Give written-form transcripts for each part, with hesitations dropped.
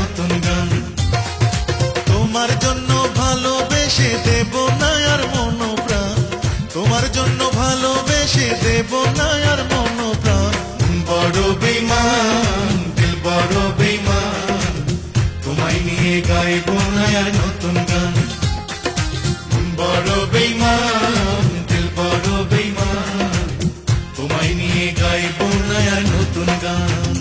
নতুন গান। তোমার জন্য ভালোবেসে দেব না আর মন প্রাণ, তোমার জন্য ভালোবেসে দেব না আর মন প্রাণ। বড় বেঈমান দিল বড় বেঈমান, তোমায় নিয়ে গাইব না আর নতুন গান। বড় বেঈমান দিল বড় বেঈমান, তোমায় নিয়ে গাইব না আর নতুন গান।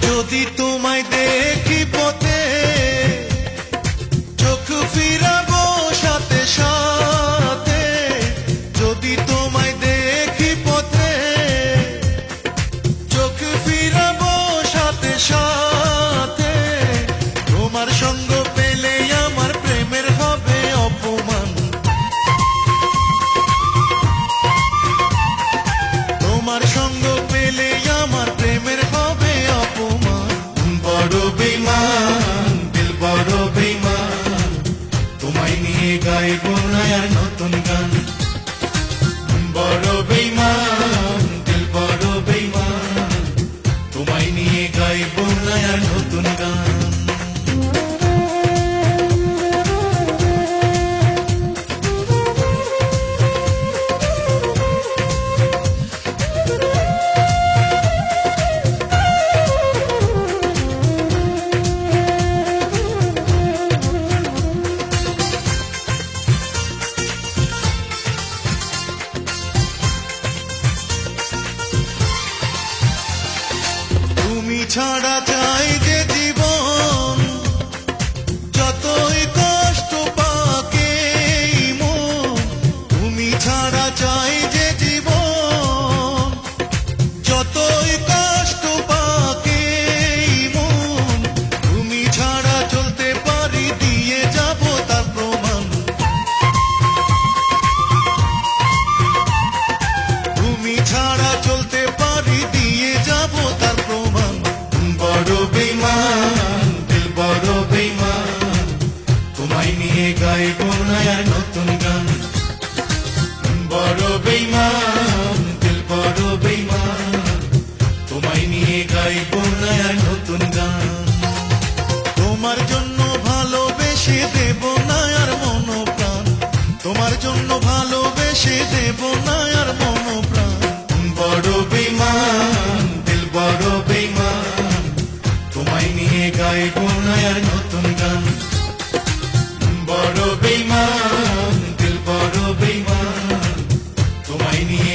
যদি তোমায় দেখি পথে, চোখ ফিরাবো সাথে সাথে। যদি তোমায় দেখি পথে, চোখ ফিরাবো সাথে সাথে। তোমার সঙ্গ পেলে আমার প্রেমের হবে অপমান, তোমার সঙ্গ পেলে আমার প্রেমের হবে অপমান। বড় বেঈমান দিল বড় বেঈমান, তোমায় নিয়ে গাইব না আর নতুন গান। বড় বেঈমান দিল বড় বেঈমান, তোমায় নিয়ে গাইব না আর নতুন গান। তুমি ছাড়া চাই যে জীবন, যতই কষ্ট পাকে মন। তুমি ছাড়া চাই যে জীবন, যতই কষ্ট পাকে মন। তুমি ছাড়া চলতে পারি দিয়ে যাব তার প্রমাণ, তুমি ছাড়া চলতে পারি দিয়ে যাব তার প্রমাণ। বড় বেঈমান দিল বড় বেঈমান, তোমায় নিয়ে গাইব না আর নতুন গান। বড় বেঈমান দিল বড় বেঈমান, তোমায় নিয়ে গাইব না আর নতুন গান। তোমার জন্য ভালোবেসে দেব না আর মন প্রাণ, তোমার জন্য ভালোবেসে দেব না আর মন প্রাণ। বড় বেঈমান দিল বড় বেঈমান, তোমায় নিয়ে গাইব না আর নতুন গান। বড় বেঈমান দিল বড় বেঈমান, তোমায় নিয়ে